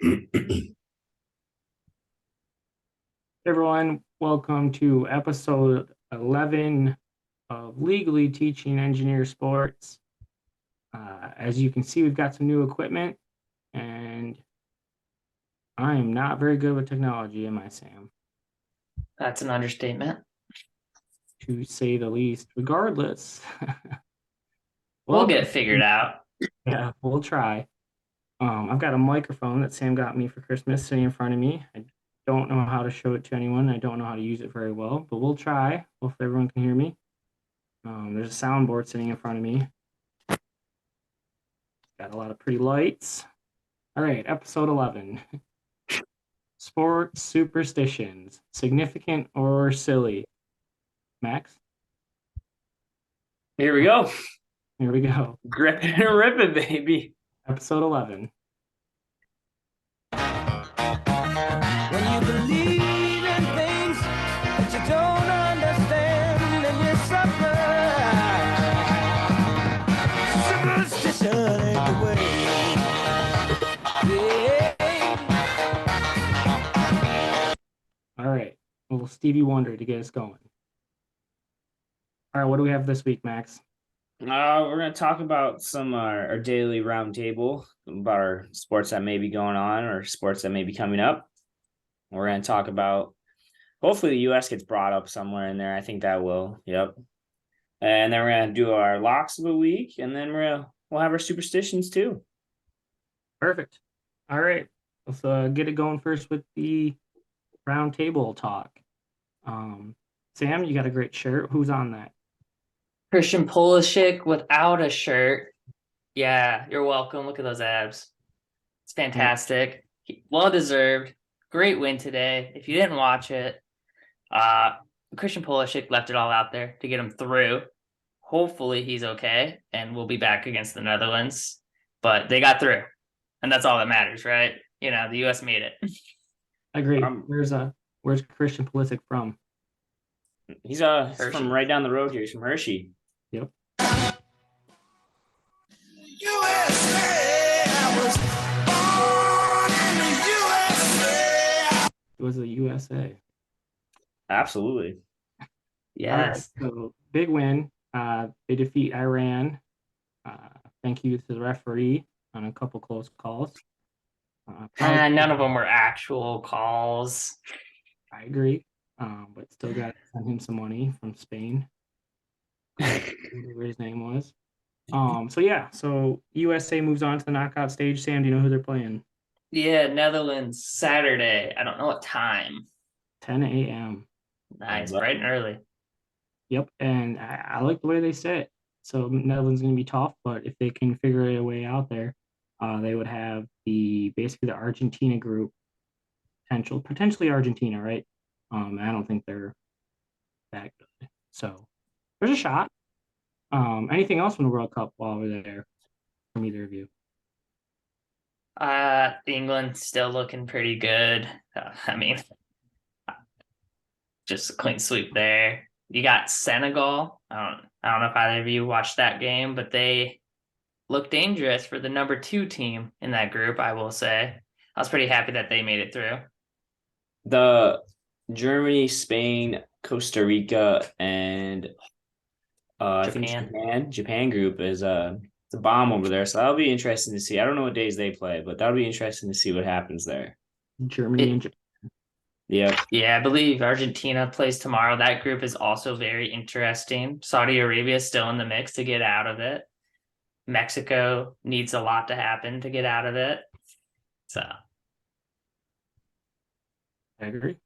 Hey everyone, welcome to episode 11 of Legally Teaching Engineer Sports. As you can see, we've got some new equipment, and I am not very good with technology, am I, Sam? That's an understatement. To say the least. Regardless, We'll well, get it figured out. yeah, we'll try. I've got a microphone that Sam got me for Christmas sitting in front of me. I don't know how to show it to anyone. I don't know how to use it very well, but we'll try. Hopefully everyone can hear me. There's a soundboard sitting in front of me. Got a lot of pretty lights. All right, episode 11. Sports superstitions, significant or silly? Max, Here we go. here we go. Gripping and ripping, baby. Episode 11. When you believe in things that you don't understand and you suffer, superstition ain't the way. Yeah. All right, a little Stevie Wonder to get us going. All right, what do we have this week, Max? We're going to talk about some our daily roundtable about our sports that may be going on or sports that may be coming up. We're going to talk about hopefully the U.S. gets brought up somewhere in there. I think that will. Yep. And then we're going to do our locks of the week, and then we'll have our superstitions too. Perfect. All right, let's get it going first with the roundtable talk. Sam, you got a great shirt. Who's on that? Christian Pulisic without a shirt. Yeah, you're welcome. Look at those abs. It's fantastic. Well deserved. Great win today. If you didn't watch it, Christian Pulisic left it all out there to get him through. Hopefully he's okay, and we'll be back against the Netherlands. But they got through, and that's all that matters, right? You know, the U.S. made it. I agree. Where's Christian Pulisic from? He's from right down the road here. He's from Hershey. Yep. USA, I was born in the USA. It was the USA. Absolutely. Yes. Right, so big win. They defeat Iran. Thank you to the referee on a couple close calls. None of them were actual calls. I agree. But still got to send him some money from Spain. Whatever his name was. So USA moves on to the knockout stage. Sam, do you know who they're playing? Yeah, Netherlands, Saturday. I don't know what time. 10 a.m. Nice, bright and early. Yep, and I like the way they sit. So Netherlands is going to be tough, but if they can figure a way out there, they would have basically the Argentina group potentially Argentina, right? I don't think they're that good. So there's a shot. Anything else from the World Cup while we're there from either of you? England still looking pretty good. I mean, just a clean sweep there. You got Senegal. I don't know if either of you watched that game, but they look dangerous for the number 2 team in that group, I will say. I was pretty happy that they made it through. The Germany, Spain, Costa Rica, and I think Japan group is it's a bomb over there. So that'll be interesting to see. I don't know what days they play, but that'll be interesting to see what happens there. Germany and Japan. Yep. Yeah, I believe Argentina plays tomorrow. That group is also very interesting. Saudi Arabia is still in the mix to get out of it. Mexico needs a lot to happen to get out of it. So I agree.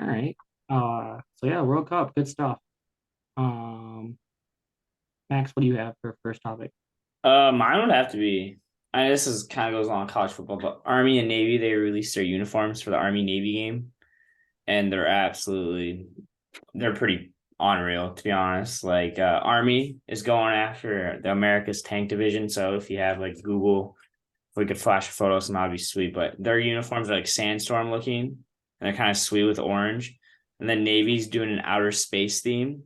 All right. So yeah, World Cup, good stuff. Max, what do you have for first topic? Mine would have to be. This is kind of goes along college football, but Army and Navy, they released their uniforms for the Army Navy game, and they're pretty unreal, to be honest. Like Army is going after the America's Tank Division, so if you have like Google, we could flash photos and that'd be sweet. But their uniforms are like sandstorm looking, and they're kind of sweet with orange. And then Navy's doing an outer space theme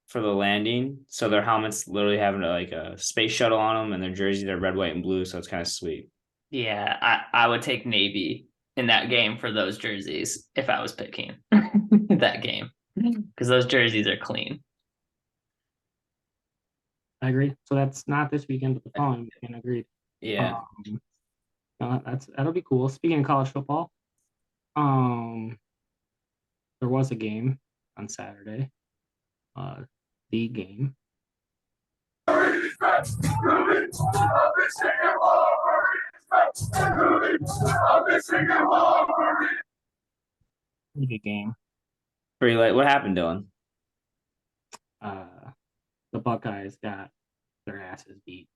for the landing. So their helmets literally having like a space shuttle on them, and their jersey, they're red, white, and blue. So it's kind of sweet. Yeah, I would take Navy in that game for those jerseys if I was picking that game because those jerseys are clean. I agree. So that's not this weekend, but the following weekend. Agreed. Yeah. Um, no, that'll be cool. Speaking of college football, um, there was a game on Saturday. Uh, the game. Pretty good game. Pretty late. What happened, Dylan? Uh, the Buckeyes got their asses beat.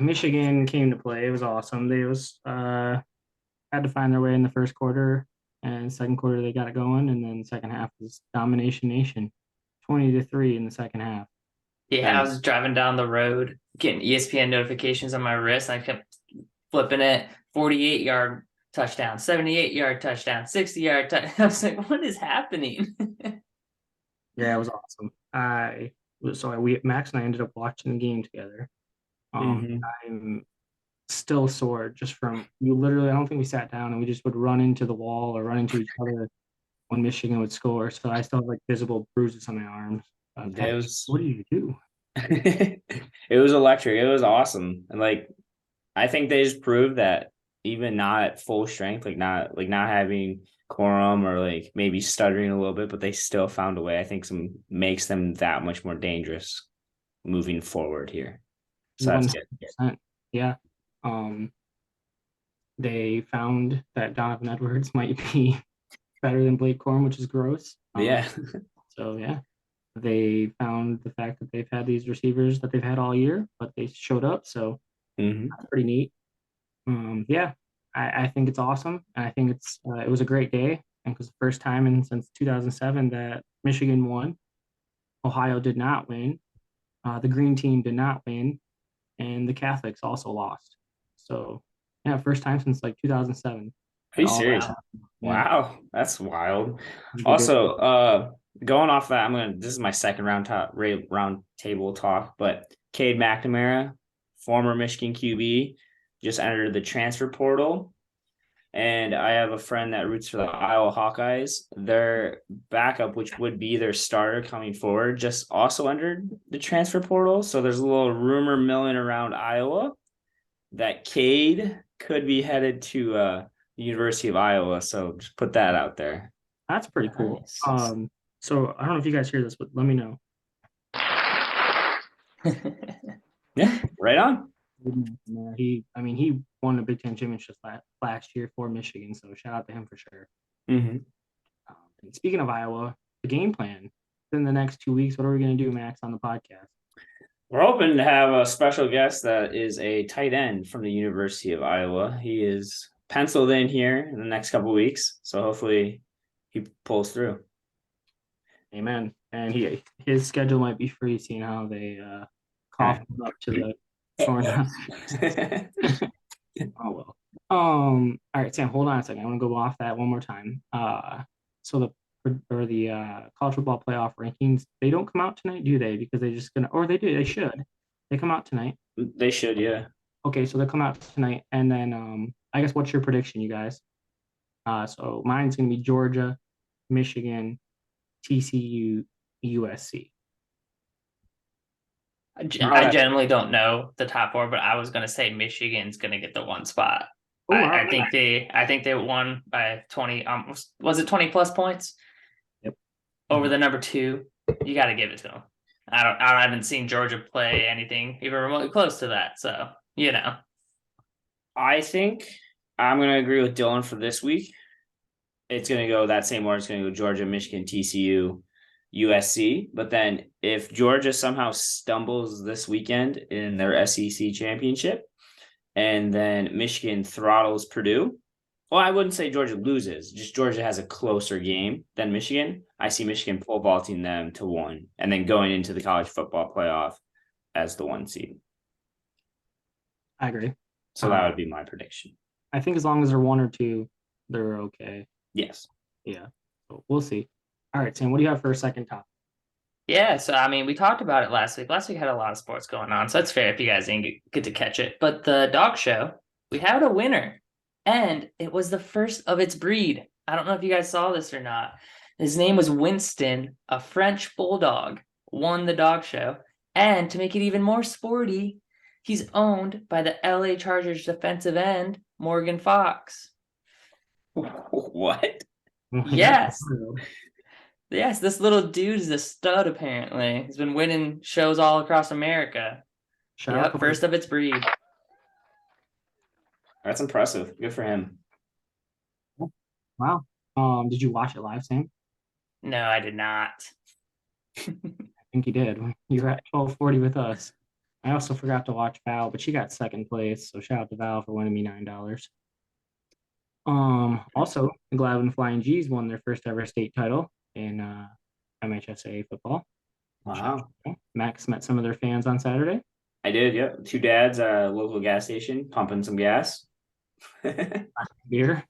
Michigan came to play. It was awesome. They had to find their way in the first quarter, and second quarter they got it going, and then second half was domination nation, 20-3 in the second half. Yeah, I was driving down the road getting ESPN notifications on my wrist. And I kept flipping it 48-yard touchdown, 78-yard touchdown, 60-yard touchdown. I was like, what is happening? Yeah, it was awesome. Max and I ended up watching the game together. Mhm. I'm still sore just from you literally. I don't think we sat down and we just would run into the wall or run into each other when Michigan would score. So I still have like visible bruises on my arms. It was What do you do? it was electric. It was awesome. And like I think they just proved that even not at full strength, like not having quorum or like maybe stuttering a little bit, but they still found a way. I think some makes them that much more dangerous moving forward here. So that's good. 100%. Yeah. Um, they found that Donovan Edwards might be better than Blake Corum, which is gross. Yeah. So yeah, they found the fact that they've had these receivers that they've had all year, but they showed up. So Mhm. that's pretty neat. Yeah, I think it's awesome. And I think it was a great day. And because the first time since 2007 that Michigan won, Ohio did not win. The green team did not win, and the Catholics also lost. So yeah, first time since like 2007 Are that you all that serious? happened. Yeah, Wow, that's wild. it was a good. Also, going off that, this is my second round table talk, but Cade McNamara, former Michigan QB, just entered the transfer portal. And I have a friend that roots for the Iowa Hawkeyes. Their backup, which would be their starter coming forward, just also entered the transfer portal. So there's a little rumor milling around Iowa that Cade could be headed to the University of Iowa. So just put that out there. That's pretty cool. Nice. So I don't know if you guys hear this, but let me know. Yeah, right on. He won a Big Ten championship last year for Michigan, so shout out to him for sure. Mm-hmm. And speaking of Iowa, the game plan in the next 2 weeks. What are we going to do, Max, on the podcast? We're hoping to have a special guest that is a tight end from the University of Iowa. He is penciled in here in the next couple of weeks, so hopefully he pulls through. Amen. And his schedule might be free, seeing how they coughed him up to the shore. Oh well. All right, Sam, hold on a second. I want to go off that one more time. So the college football playoff rankings, they don't come out tonight, do they? Because they just gonna, or they do, they should. They come out tonight. They should, yeah. Okay, so they'll come out tonight, and then I guess what's your prediction, you guys? So mine's gonna be Georgia, Michigan, TCU, USC. I generally don't know the top four, but I was gonna say Michigan's gonna get the one spot. Oh, I think they won by 20. Was it 20 plus points? Yep. Over the number two. You got to give it to them. I haven't seen Georgia play anything even remotely close to that. So I think I'm going to agree with Dylan for this week. It's going to go that same order. It's going to go Georgia, Michigan, TCU, USC. But then if Georgia somehow stumbles this weekend in their SEC championship, and then Michigan throttles Purdue. Well, I wouldn't say Georgia loses, just Georgia has a closer game than Michigan. I see Michigan pole vaulting them to 1 and then going into the college football playoff as the 1 seed. I agree. So that would be my prediction. I think as long as they're 1 or 2, they're okay. Yes. Yeah. So we'll see. All right, Sam, what do you have for a second topic? Yeah, so I mean, we talked about it last week. Last week had a lot of sports going on, so it's fair if you guys didn't get to catch it. But the dog show, we had a winner, and it was the first of its breed. I don't know if you guys saw this or not. His name was Winston, a French bulldog, won the dog show. And to make it even more sporty, he's owned by the LA Chargers defensive end, Morgan Fox. What? Yes. Yes, this little dude is a stud, apparently. He's been winning shows all across America. Shout First of its breed. That's impressive. Good for him. Wow. Did you watch it live, Sam? No, I did not. I think you did. You were at 12:40 with us. I also forgot to watch Val, but she got second place. So shout out to Val for winning me $9. Also, the Glavin Flying G's won their first ever state title in MHSA football. Wow. Max met some of their fans on Saturday. I did, yeah. Two dads, local gas station, pumping some gas. Beer.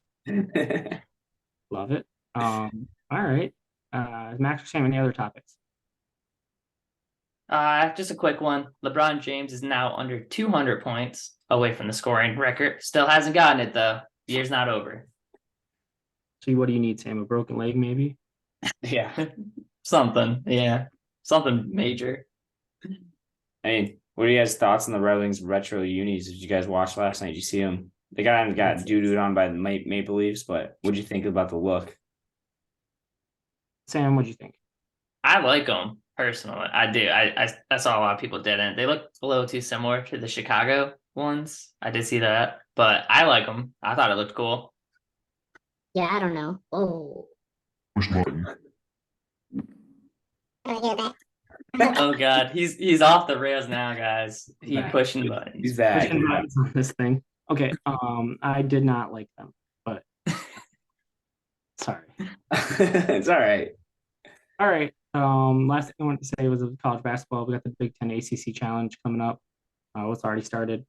Love it. All right. Max or Sam, any other topics? Just a quick one. LeBron James is now under 200 points away from the scoring record. Still hasn't gotten it, though. The year's not over. So what do you need, Sam? A broken leg, maybe? Yeah. Something. Yeah. Something major. I mean, what are you guys' thoughts on the Red Wings retro unis? Did you guys watch last night? Did you see them? They got doo-dooed on by the Maple Leafs, but what do you think about the look? Sam, what do you think? I like them personally. I do. I saw a lot of people didn't. They look a little too similar to the Chicago ones. I did see that, but I like them. I thought it looked cool. Yeah, I don't know. Oh. I hear that. Oh God, he's off the rails now, guys. He Back. pushing buttons. He's back. Pushing buttons on this thing. Okay. I did not like them, but sorry. It's all right. All right. Last thing I wanted to say was of college basketball. We got the Big Ten ACC Challenge coming up. It's already started.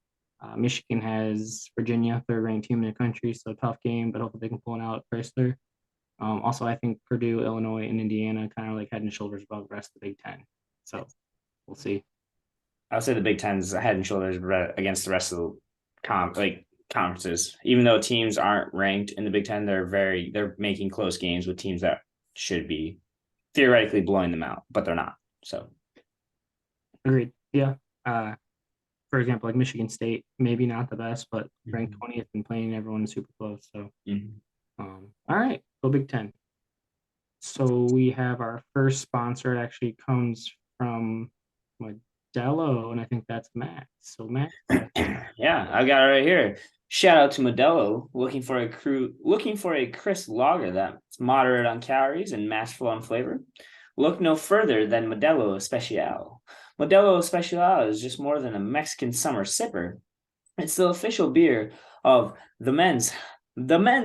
Michigan has Virginia, third-ranked team in the country, so tough game, but hopefully they can pull it out at Chrysler. Also, I think Purdue, Illinois, and Indiana kind of like head and shoulders above the rest of the Big Ten. So we'll see. I would say the Big Ten's head and shoulders against the rest of the conferences. Even though teams aren't ranked in the Big Ten, they're making close games with teams that should be theoretically blowing them out, but they're not. So Agreed. Yeah. For example, like Michigan State, maybe not the best, but ranked 20th and playing everyone super close. So, all right, go Big Ten. So we have our first sponsor. It actually comes from Modelo, and I think that's Max. So Max, yeah, I've got it right here. Shout out to Modelo, looking for a crisp lager that's moderate on calories and masterful on flavor. Look no further than Modelo Especial. Modelo Especial is just more than a Mexican summer sipper. It's the official beer of the men's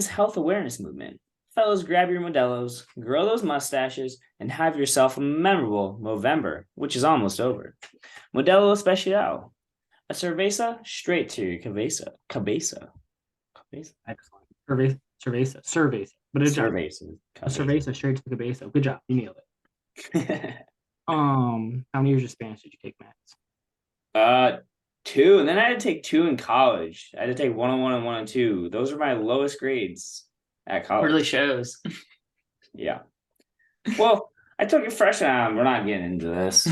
health awareness movement. Fellas, grab your Modelos, grow those mustaches, and have yourself a memorable Movember, which is almost over. Modelo Especial, a cerveza straight to your cabeza. excellent. Cerveza. But it's Cerveza. a cerveza straight to the cabeza. Good job, you nailed it. How many years of Spanish did you take, Max? 2, and then I had to take 2 in college. I had to take 101 and 102. Those are my lowest grades at college. Really shows. Yeah. Well, I took it freshman. We're not getting into this.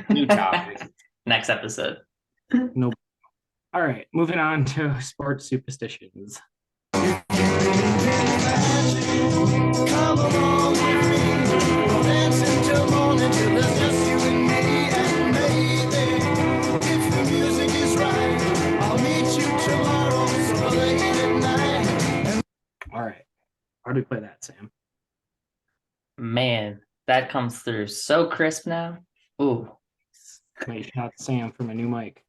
New topic. Next episode. Nope. All right, moving on to sports superstitions. Come along with me. We'll dance until morning till it's just you and me. And maybe if the music is right, I'll meet you tomorrow so late at night. All right, how do we play that, Sam? Man, that comes through so crisp now. Ooh. Wait, shout out to Sam for my new mic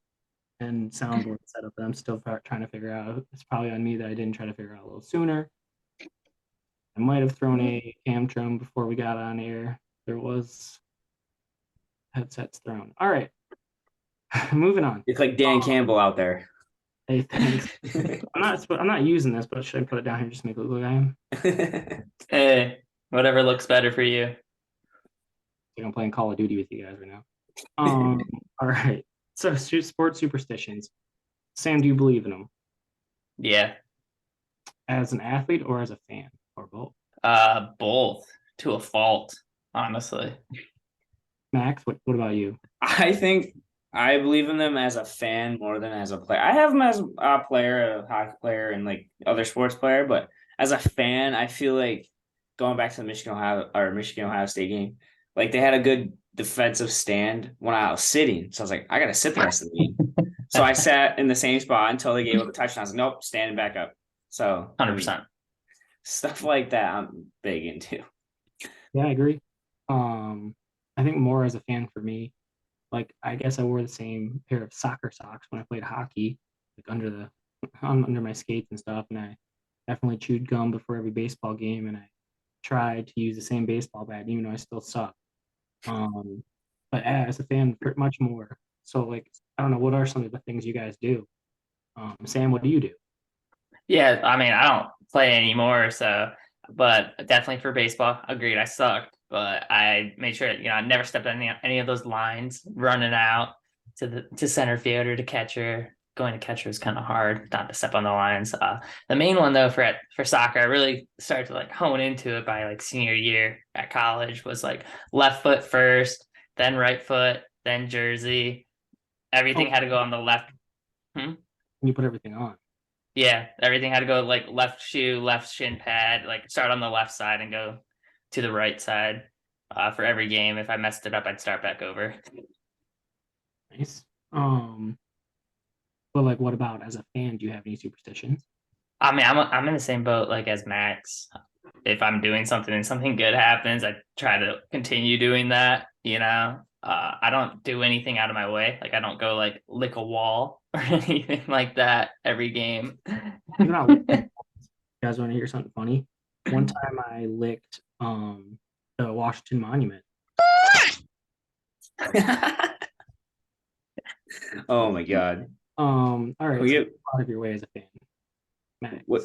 and soundboard setup that I'm still trying to figure out. It's probably on me that I didn't try to figure out a little sooner. I might have thrown a Camtron before we got on air. There was headsets thrown. All right, moving on. It's like Dan Campbell out there. Hey, thanks. I'm not using this, but should I put it down here just to make it look like I am? Hey, whatever looks better for you. Like I'm playing Call of Duty with you guys right now. All right. So sports superstitions. Sam, do you believe in them Yeah. as an athlete or as a fan or both? Both to a fault, honestly. Max, what about you? I think I believe in them as a fan more than as a player. I have them as a player, a hockey player, and like other sports player, but as a fan, I feel like going back to the Michigan Ohio State game, like they had a good defensive stand when I was sitting. So I was like, I gotta sit the rest of the game. So I sat in the same spot until they gave up a touchdown. I was like, nope, standing back up. So 100%. stuff like that I'm big into. Yeah, I agree. I think more as a fan for me. Like I guess I wore the same pair of soccer socks when I played hockey, like under my skates and stuff, and I definitely chewed gum before every baseball game, and I tried to use the same baseball bat, even though I still suck. But as a fan, pretty much more. So like, I don't know, what are some of the things you guys do? Sam, what do you do? Yeah, I mean, I don't play anymore, so but definitely for baseball, agreed. I sucked, but I made sure I never stepped on any of those lines, running out to center field or to catcher. Going to catcher is kind of hard, not to step on the lines. The main one though for soccer, I really started to like hone into it by like senior year at college was like left foot first, then right foot, then jersey. Everything had to go on the left. You put everything on. Yeah, everything had to go like left shoe, left shin pad, like start on the left side and go to the right side for every game. If I messed it up, I'd start back over. Nice. But like, what about as a fan? Do you have any superstitions? I mean, I'm in the same boat like as Max. If I'm doing something and something good happens, I try to continue doing that. I don't do anything out of my way. Like I don't go like lick a wall or anything like that every game. You know, you guys want to hear something funny? One time I licked the Washington Monument. Oh my god. All right, We so get out of your way as a fan, Max. what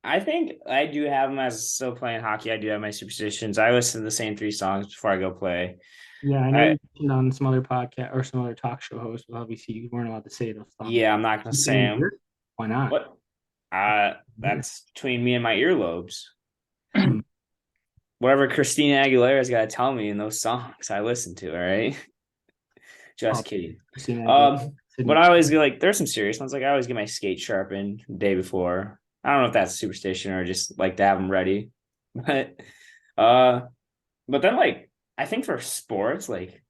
I think I do have them as still playing hockey. I do have my superstitions. I listen to the same 3 songs before I go play. Yeah, I know I you mentioned on some other podcast or some other talk show host, but obviously you weren't allowed to say those songs. yeah, I'm not gonna You say saying them. here? Why not? What? That's between me and my earlobes. Hmm. Whatever Christina Aguilera's got to tell me in those songs, I listen to. All right. Just Oh, kidding. Christina Aguilera, But Sydney. I always get like, there's some serious ones. Like I always get my skate sharpened the day before. I don't know if that's superstition or just like to have them ready. But but then like I think for sports, like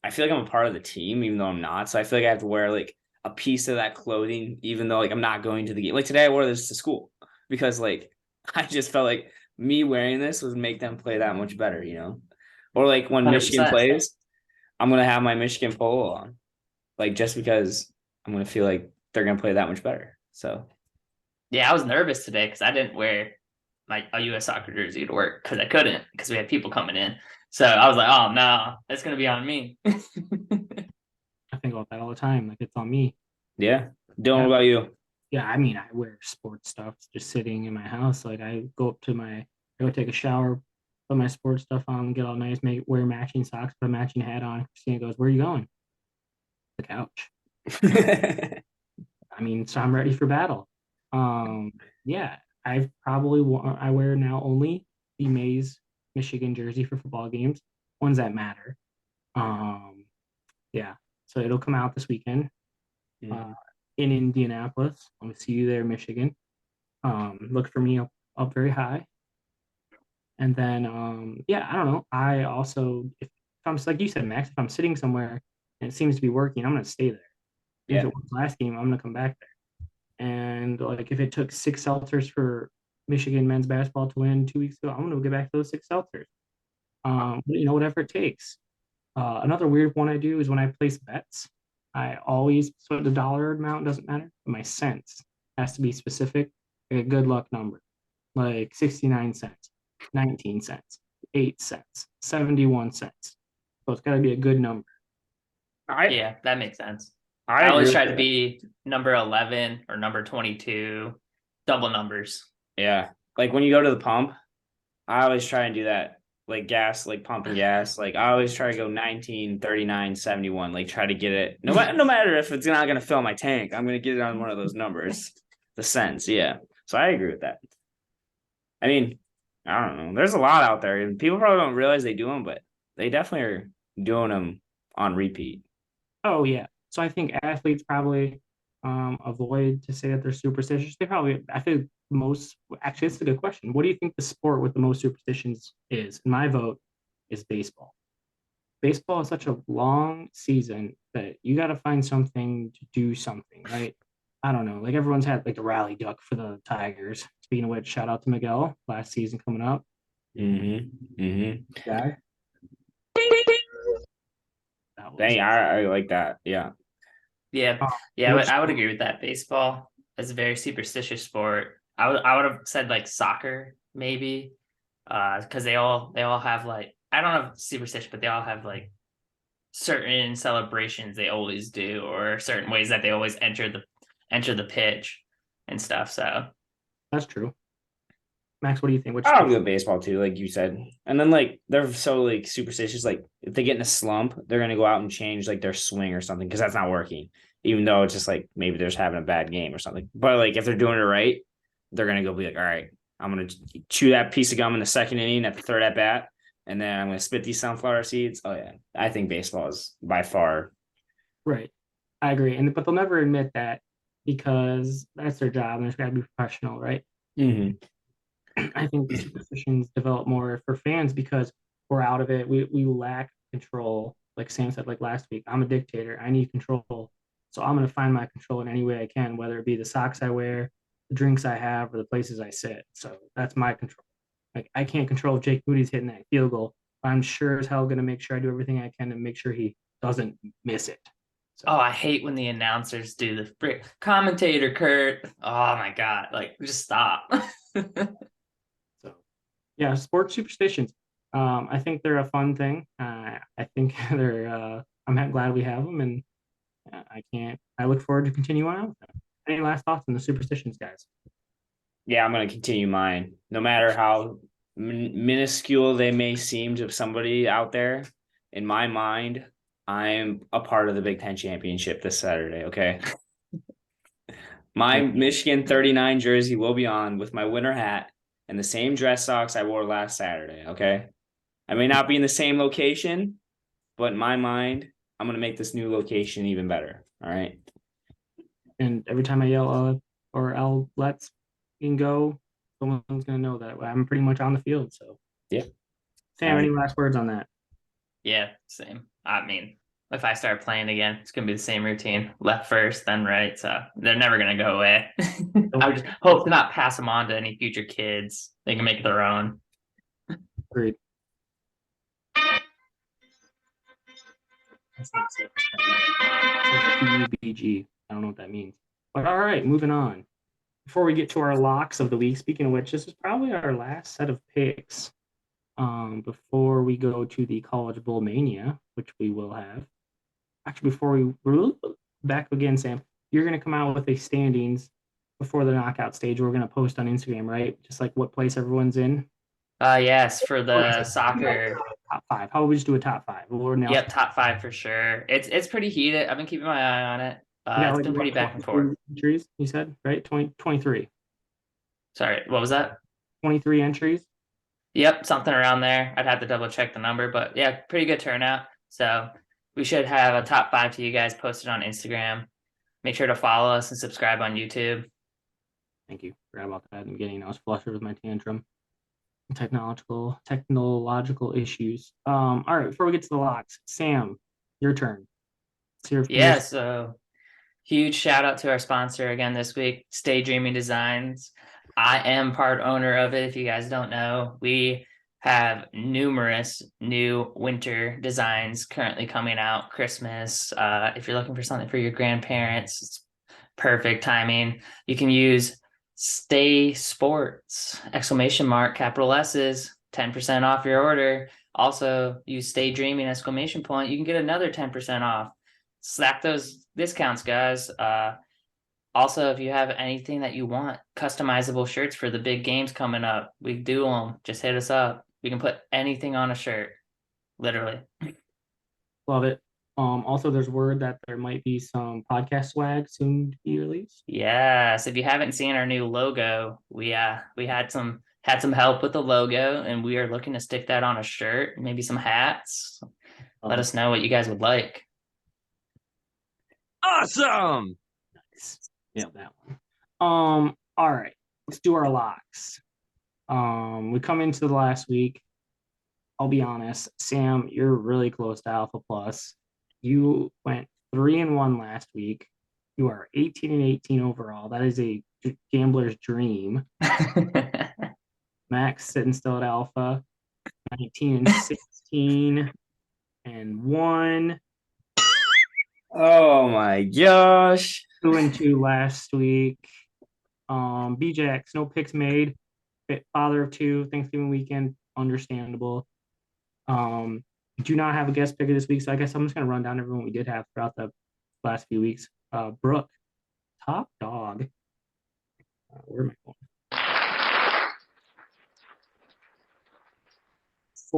I feel like I'm a part of the team, even though I'm not. So I feel like I have to wear like a piece of that clothing, even though like I'm not going to the game. Like today, I wore this to school because like I just felt like me wearing this would make them play that much better, Or like when Michigan 100%. plays, I'm gonna have my Michigan polo on, like just because I'm gonna feel like they're gonna play that much better. So Yeah, I was nervous today because I didn't wear a U.S. soccer jersey to work because I couldn't because we had people coming in. So I was like, oh no, it's gonna be on me. I think about that all the time. Like it's on me. yeah, Dylan, what Yeah. about you? Yeah, I mean, I wear sports stuff just sitting in my house. Like I go take a shower, put my sports stuff on, get all nice, wear matching socks, put a matching hat on. Christina goes, "Where are you going?" The couch. I mean, so I'm ready for battle. Yeah, I wear now only the Mays Michigan jersey for football games, ones that matter. Yeah, so it'll come out this weekend in Indianapolis. I'll see you there, Michigan. Look for me up very high. And then, yeah, I don't know. I also, if I'm like you said, Max, if I'm sitting somewhere and it seems to be working, I'm gonna stay there. If Yeah. it worked last game, I'm gonna come back there. And like if it took 6 seltzers for Michigan men's basketball to win 2 weeks ago, I'm gonna get back to those 6 seltzers. Whatever it takes. Another weird one I do is when I place bets, I always, so the dollar amount doesn't matter, but my cents has to be specific, like a good luck number, like 69 cents, 19 cents, 8 cents, 71 cents. So it's got to be a good number. Yeah, that makes sense. I I always agree try with to that. be number 11 or number 22, double numbers. Yeah. Like when you go to the pump, I always try and do that like gas, like pumping gas. Like I always try to go 19, 39, 71. Like try to get it. No matter if it's not gonna fill my tank, I'm gonna get it on one of those numbers. The cents, yeah. So I agree with that. I mean, I don't know. There's a lot out there, and people probably don't realize they do them, but they definitely are doing them on repeat. Oh yeah. So I think athletes probably avoid to say that they're superstitious. They probably, I think most, actually, it's a good question. What do you think the sport with the most superstitions is? And my vote is baseball. Baseball is such a long season that you got to find something to do something, right? I don't know. Like everyone's had like the rally duck for the Tigers. Speaking of which, shout out to Miguel last season coming up. Mm-hmm. Mm-hmm. Guy. That was Dang, I like that. Yeah. Yeah, um, yeah, which I would agree with that. Baseball is a very superstitious sport. I would have said like soccer maybe, because they all have like, I don't know if superstition, but they all have like certain celebrations they always do, or certain ways that they always enter the pitch and stuff. So that's true. Max, what do you think? Which I'll sport? go baseball too, like you said. And then like they're so like superstitious, like if they get in a slump, they're gonna go out and change like their swing or something because that's not working. Even though it's just like maybe they're just having a bad game or something. But like if they're doing it right, they're gonna go be like, all right, I'm gonna chew that piece of gum in the second inning at the third at bat, and then I'm gonna spit these sunflower seeds. Oh yeah, I think baseball is by far. Right. I agree. And but they'll never admit that because that's their job and it's gotta be professional, right? Mm-hmm. I think the superstitions develop more for fans because we're out of it. We lack control. Like Sam said, like last week, I'm a dictator. I need control. So I'm gonna find my control in any way I can, whether it be the socks I wear, the drinks I have, or the places I sit. So that's my control. Like I can't control if Jake Moody's hitting that field goal, but I'm sure as hell gonna make sure I do everything I can to make sure he doesn't miss it. oh, So I hate when the announcers do the commentator Kurt. Oh my god, like just stop. So yeah, sports superstitions. I think they're a fun thing. I think they're. I'm glad we have them, and I can't. I look forward to continuing on with them. Any last thoughts on the superstitions, guys? Yeah, I'm gonna continue mine. No matter how minuscule they may seem to somebody out there, in my mind, I'm a part of the Big Ten championship this Saturday. Okay, my Michigan 39 jersey will be on with my winter hat and the same dress socks I wore last Saturday. Okay, I may not be in the same location, but in my mind, I'm gonna make this new location even better. All right. And every time I yell or L, let's go, someone's gonna know that I'm pretty much on the field. So Yeah. Sam, any last words on that? Yeah, same. I mean, if I start playing again, it's gonna be the same routine. Left first, then right. So they're never gonna go away. I would just hope to not pass them on to any future kids. They can make their own. Agreed. PUBG. I don't know what that means. But all right, moving on. Before we get to our locks of the week, speaking of which, this is probably our last set of picks before we go to the College Bowl Mania, which we will have. Actually, before we back again, Sam, you're going to come out with a standings before the knockout stage. We're going to post on Instagram, right? Just like what place everyone's in. Yes, for the soccer. Top five. How about we just do a top five? Yep, top five for sure. It's pretty heated. I've been keeping my eye on it. It's been pretty back and forth. Entries, you said, right? 23. Sorry, what was that? 23 entries. Yep, something around there. I'd have to double check the number, but yeah, pretty good turnout. So we should have a top five to you guys posted on Instagram. Make sure to follow us and subscribe on YouTube. Thank you. Forgot about that in the beginning. I was flustered with my tantrum. Technological issues. All right, before we get to the locks, Sam, your turn. Yeah, so huge shout out to our sponsor again this week, Stay Dreaming Designs. I am part owner of it. If you guys don't know, we have numerous new winter designs currently coming out. Christmas. If you're looking for something for your grandparents, it's perfect timing. You can use Stay Sports exclamation mark capital S's 10% off your order. Also use Stay Dreaming exclamation point. You can get another 10% off. Slap those discounts, guys. Also, if you have anything that you want, customizable shirts for the big games coming up, we do them. Just hit us up. You can put anything on a shirt, literally. Love it. Also, there's word that there might be some podcast swag soon to be released. Yes, if you haven't seen our new logo, we had some help with the logo, and we are looking to stick that on a shirt, maybe some hats. Let us know what you guys would like. Awesome. Nice. Yeah, that one. All right, let's do our locks. We come into the last week. I'll be honest, Sam, you're really close to Alpha Plus. You went 3-1 last week. You are 18-18 overall. That is a gambler's dream. Max sitting still at Alpha, 19-16 and 1. Oh my gosh. 2-2 last week. BJX, no picks made. Father of 2, Thanksgiving weekend, understandable. We do not have a guest picker this week, so I guess I'm just going to run down everyone we did have throughout the last few weeks. Brooke, top dog. Where am I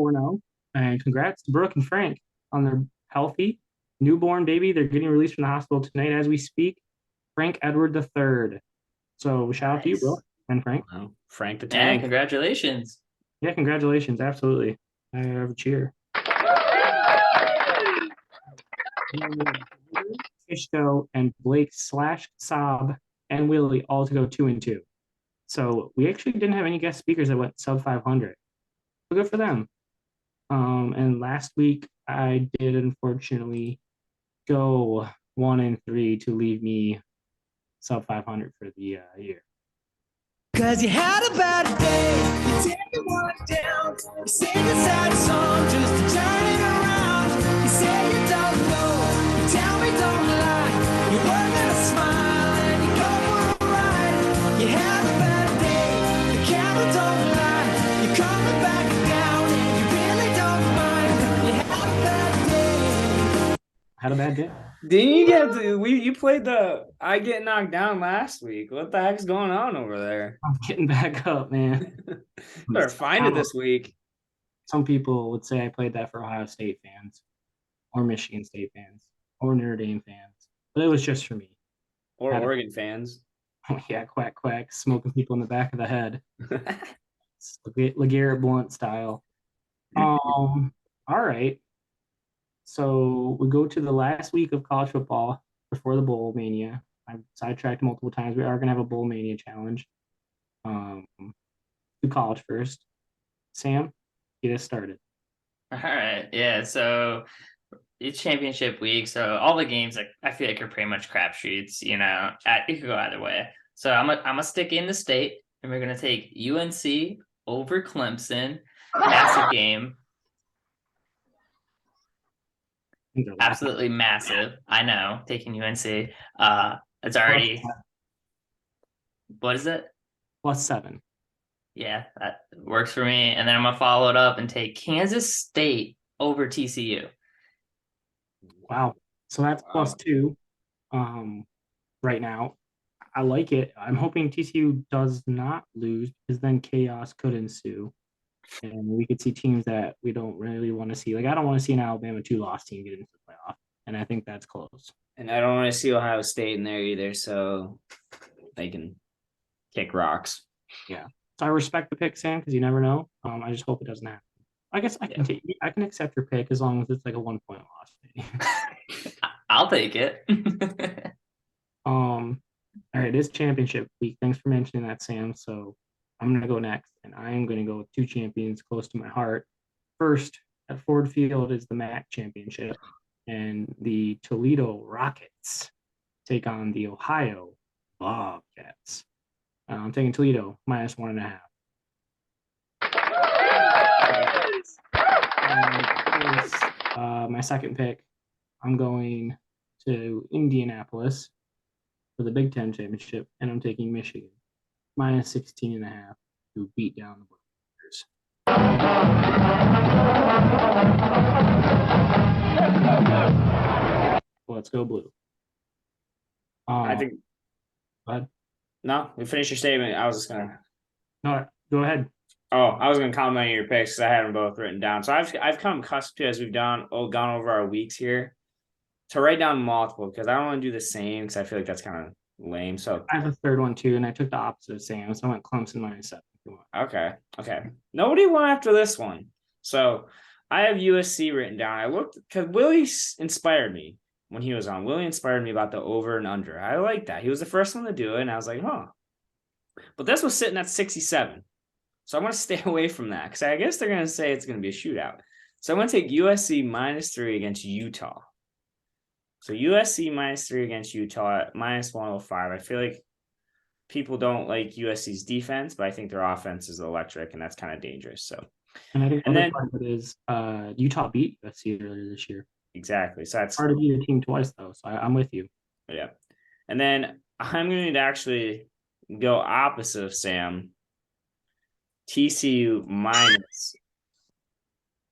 going? 4-0. And congrats to Brooke and Frank on their healthy newborn baby. They're getting released from the hospital tonight as we speak. Frank Edward III. So shout out to you, Brooke and Frank. Wow. Frank the Yeah, Tank. congratulations. Yeah, congratulations. Absolutely. I have a cheer. Fishko and Blake / Saab and Willie all to go 2-2. So we actually didn't have any guest speakers that went sub 500. So good for them. And last week I did unfortunately go 1-3 to leave me sub 500 for the year. Cause you had a bad day, you take it one down, you sing a sad song just to turn it around. You say you don't know, you tell me don't lie, you work at a smile and you go for a ride. You had a bad day, the camera don't lie, you're coming back down and you really don't mind. You had a bad day. Had a bad day. Didn't you get you played the I get knocked down last week? What the heck's going on over there? I'm getting back up, man. Better find it this week. Some people would say I played that for Ohio State fans or Michigan State fans or Notre Dame fans, but it was just for me. Or Oregon fans. Oh, yeah, quack, quack, smoking people in the back of the head. LeGarrette Blunt style. All right. So we go to the last week of college football before the Bowl Mania. I've sidetracked multiple times. We are going to have a Bowl Mania challenge. To college first. Sam, get us started. All right. Yeah. So it's championship week. So all the games, I feel like, are pretty much crapshoots. It could go either way. So I'm gonna stick in the state, and we're gonna take UNC over Clemson. Massive game. Absolutely massive. I know, taking UNC. It's already, what is it? +7. Yeah, that works for me. And then I'm gonna follow it up and take Kansas State over TCU. Wow. So that's +2. Right now. I like it. I'm hoping TCU does not lose because then chaos could ensue. And we could see teams that we don't really want to see. Like, I don't want to see an Alabama 2-loss team get into the playoff. And I think that's close. And I don't want to see Ohio State in there either, so they can kick rocks. Yeah. So I respect the pick, Sam, because you never know. I just hope it doesn't happen. I guess I can accept your pick as long as it's like a 1-point loss. I'll take it. All right, it is championship week. Thanks for mentioning that, Sam. So I'm going to go next, and I am going to go with 2 champions close to my heart. First, at Ford Field is the MAC championship, and the Toledo Rockets take on the Ohio Bobcats. I'm taking Toledo -1.5. My second pick, I'm going to Indianapolis for the Big Ten championship, and I'm taking Michigan -16.5 to beat down the Buccaneers. Let's go blue. I think. Go ahead. No, we finish your statement. I was just gonna. No, go ahead. Oh, I was gonna comment on your picks because I had them both written down. So I've come accustomed to, as we've gone over our weeks here, to write down multiple because I don't want to do the same because I feel like that's kind of lame. So I have a third one too, and I took the opposite of Sam, so I went Clemson -7. If you want. okay. Nobody won after this one. So I have USC written down. I looked because Willie inspired me when he was on. Willie inspired me about the over and under. I like that. He was the first one to do it, and I was like, huh. But this was sitting at 67. So I'm going to stay away from that because I guess they're going to say it's going to be a shootout. So I'm going to take USC -3 against Utah. So USC -3 against Utah at -105. I feel like people don't like USC's defense, but I think their offense is electric, and that's kind of dangerous. So, And I think and the other then part of it is Utah beat USC earlier this year. exactly. So that's Hard to beat a team twice though, so I'm with you. yeah. And then I'm going to actually go opposite of Sam. TCU minus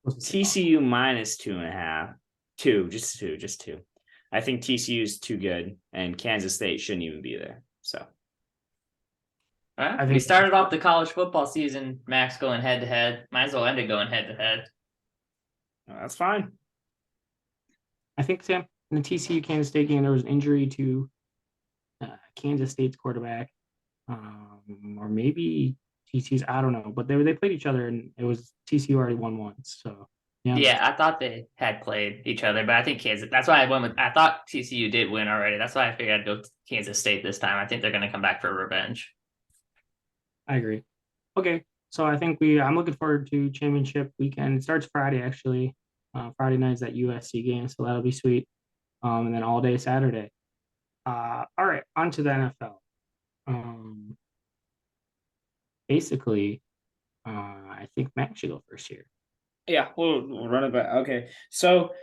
-2.5. Just two. I think TCU is too good, and Kansas State shouldn't even be there. So Huh? I We think- started off the college football season, Max going head to head. Might as well end it going head to head. that's fine. I think Sam in the TCU Kansas State game there was an injury to Kansas State's quarterback, or maybe TCU's. I don't know, but they played each other and it was TCU already won once. So Yeah, I thought they had played each other, but I think Kansas. That's why I went with. I thought TCU did win already. That's why I figured I'd go to Kansas State this time. I think they're going to come back for revenge. I agree. Okay, so I think I'm looking forward to championship weekend. It starts Friday actually. Friday night's that USC game, so that'll be sweet. And then all day Saturday. All right, on to the NFL. Basically, I think Max should go first here. Yeah, we'll run it back. Okay, so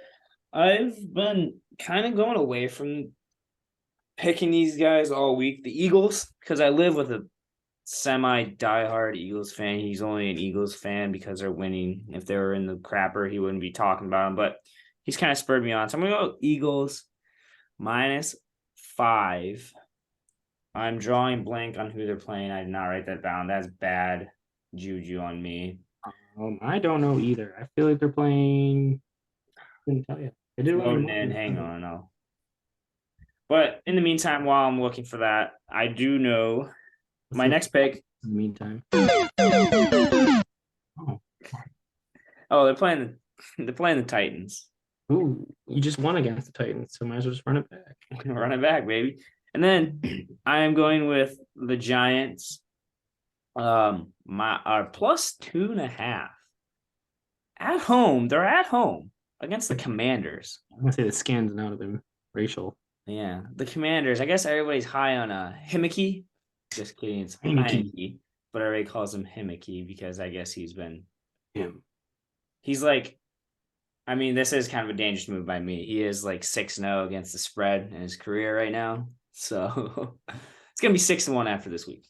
I've been kind of going away from picking these guys all week. The Eagles, because I live with a semi-diehard Eagles fan. He's only an Eagles fan because they're winning. If they were in the crapper, he wouldn't be talking about them. But he's kind of spurred me on. So I'm going to go Eagles -5. I'm drawing blank on who they're playing. I did not write that down. That's bad juju on me. I don't know either. I feel like they're playing. Couldn't tell you. They did Loading in. Hang on. No. But in the meantime, while I'm looking for that, I do know my next pick. In the meantime. Oh, they're playing the Titans. Ooh, you just won against the Titans, so might as well just run it back. Run it back, baby. And then I am going with the Giants. +2.5 at home. They're at home against the Commanders. I'm gonna say the skins now have been racial. Yeah, the Commanders. I guess everybody's high on Himmicky. Just kidding, it's Heineke. Heineke, but everybody calls him Himmicky because I guess he's Him. like. I mean, this is kind of a dangerous move by me. He is like 6-0 against the spread in his career right now, so it's gonna be 6-1 after this week.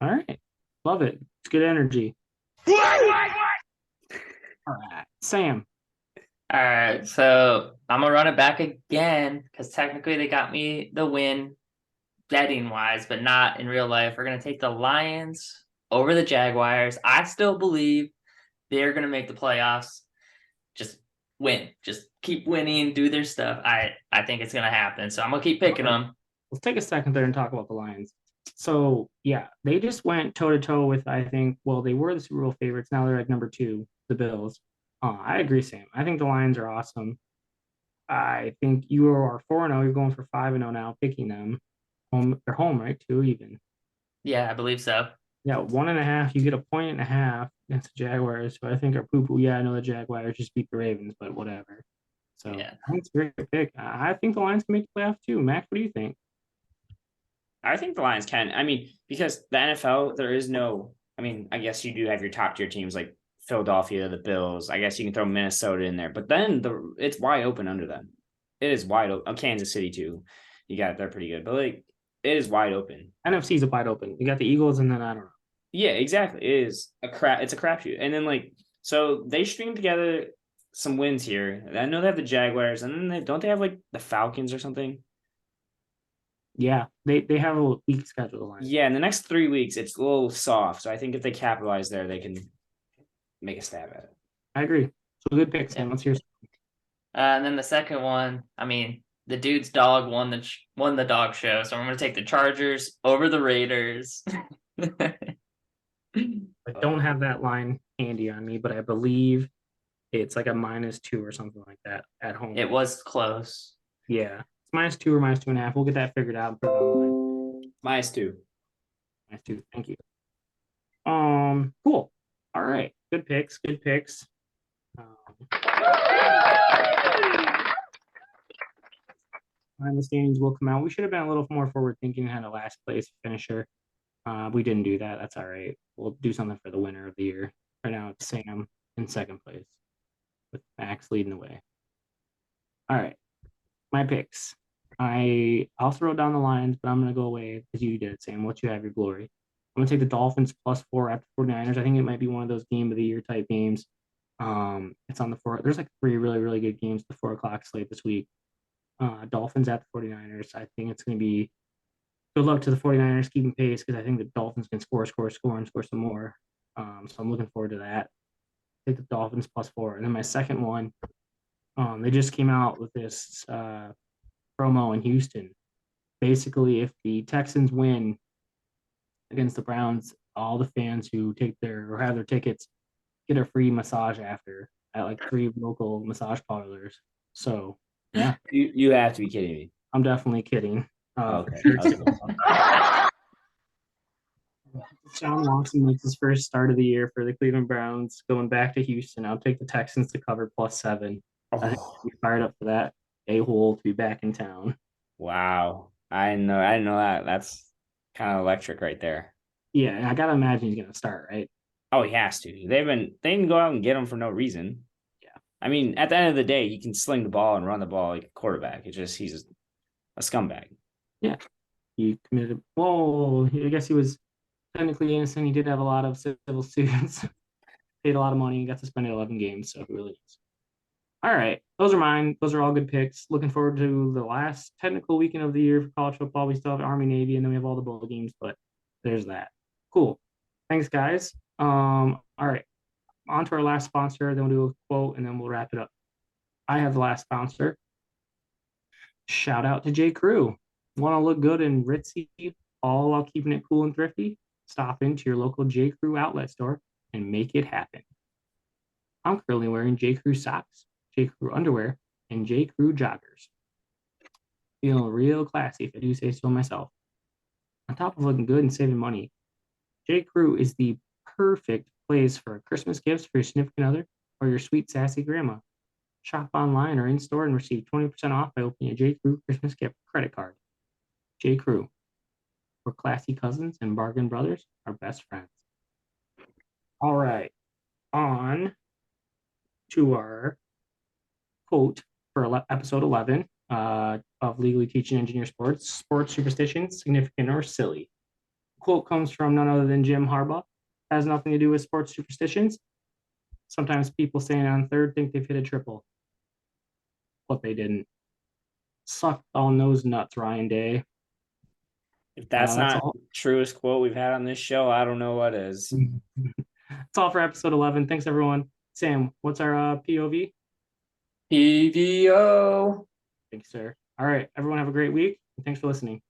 All right. Love it. It's good energy. All right. Sam. All right, so I'm gonna run it back again because technically they got me the win betting wise, but not in real life. We're gonna take the Lions over the Jaguars. I still believe they're gonna make the playoffs. Just win. Just keep winning, do their stuff. I think it's gonna happen. So I'm gonna keep picking them. Let's take a second there and talk about the Lions. So yeah, they just went toe to toe with they were the Super Bowl favorites. Now they're at number 2, the Bills. I agree, Sam. I think the Lions are awesome. I think you are 4-0. You're going for 5-0 now, picking them. They're home, right? 2 even. Yeah, I believe so. Yeah, 1.5. You get a 1.5 against the Jaguars, who I think are poo-poo. Yeah, I know the Jaguars just beat the Ravens, but whatever. So Yeah. I think it's a great pick. I think the Lions can make the playoff too. Max, what do you think? I think the Lions can. I mean, because the NFL, there is no. I mean, I guess you do have your top tier teams like Philadelphia, the Bills. I guess you can throw Minnesota in there, but then it's wide open under them. It is wide open. Kansas City too. They're pretty good, but like it is wide open. NFC's a wide open. You got the Eagles, and then I don't know. Yeah, exactly. It's a crapshoot. And then so they string together some wins here. I know they have the Jaguars, and then don't they have like the Falcons or something? Yeah, they have a weak schedule line. Yeah, in the next 3 weeks, it's a little soft. So I think if they capitalize there, they can make a stab at it. I agree. So good pick, Sam. Yeah. Let's hear. And then the second one, I mean, the dude's dog won the dog show, so I'm gonna take the Chargers over the Raiders. I don't have that line handy on me, but I believe it's like a -2 or something like that at home. It was close. Yeah, it's -2 or -2.5. We'll get that figured out and put it online. -2. -2. Thank you. Cool. All right. Good picks. Good picks. The standings will come out. We should have been a little more forward thinking and had a last place finisher. We didn't do that. That's all right. We'll do something for the winner of the year. Right now, it's Sam in second place with Max leading the way. All right. My picks. I also wrote down the lines, but I'm going to go away because you did, Sam. What you have your glory. I'm going to take the Dolphins +4 at the 49ers. I think it might be one of those game of the year type games. It's on the 4. There's like 3 really, really good games the 4 o'clock slate this week. Dolphins at the 49ers. I think it's going to be good luck to the 49ers keeping pace because I think the Dolphins can score, and score some more. So I'm looking forward to that. Take the Dolphins +4. And then my second one, they just came out with this promo in Houston. Basically, if the Texans win against the Browns, all the fans who take their or have their tickets get a free massage after at like 3 local massage parlors. So yeah, You have to be kidding me. I'm definitely kidding. Okay. For sure. Sean Watson makes his first start of the year for the Cleveland Browns, going back to Houston. I'll take the Texans to cover +7. I think Oh, we'll be fired up for that a-hole to be back in town. wow. I didn't know that. That's kind of electric right there. Yeah, and I gotta imagine he's gonna start, right? Oh, he has to. They didn't go out and get him for no reason. Yeah. I mean, at the end of the day, he can sling the ball and run the ball like a quarterback. It's just he's a scumbag. Yeah. He committed. Whoa, I guess he was technically innocent. He did have a lot of civil suits, paid a lot of money, and got suspended 11 games. So he really is. All right, those are mine. Those are all good picks. Looking forward to the last technical weekend of the year for college football. We still have Army, Navy, and then we have all the bowl games. But there's that. Cool. Thanks, guys. All right, on to our last sponsor. Then we'll do a quote, and then we'll wrap it up. I have the last sponsor. Shout out to J. Crew. Want to look good and ritzy, all while keeping it cool and thrifty? Stop into your local J. Crew outlet store and make it happen. I'm currently wearing J. Crew socks, J. Crew underwear, and J. Crew joggers. Feeling real classy, if I do say so myself. On top of looking good and saving money, J. Crew is the perfect place for Christmas gifts for your significant other or your sweet, sassy grandma. Shop online or in store and receive 20% off by opening a J. Crew Christmas gift credit card. J. Crew, where classy cousins and bargain brothers are best friends. All right, on to our quote for episode 11 of Legally Teaching Engineer Sports, Sports Superstitions, Significant or Silly. The quote comes from none other than Jim Harbaugh. Has nothing to do with sports superstitions. Sometimes people saying on third think they've hit a triple, but they didn't. Suck on those nuts, Ryan Day. If that's That's not all. the truest quote we've had on this show, I don't know what is. That's all for episode 11. Thanks, everyone. Sam, what's our POV? PVO. Thanks, sir. All right, everyone have a great week. And thanks for listening.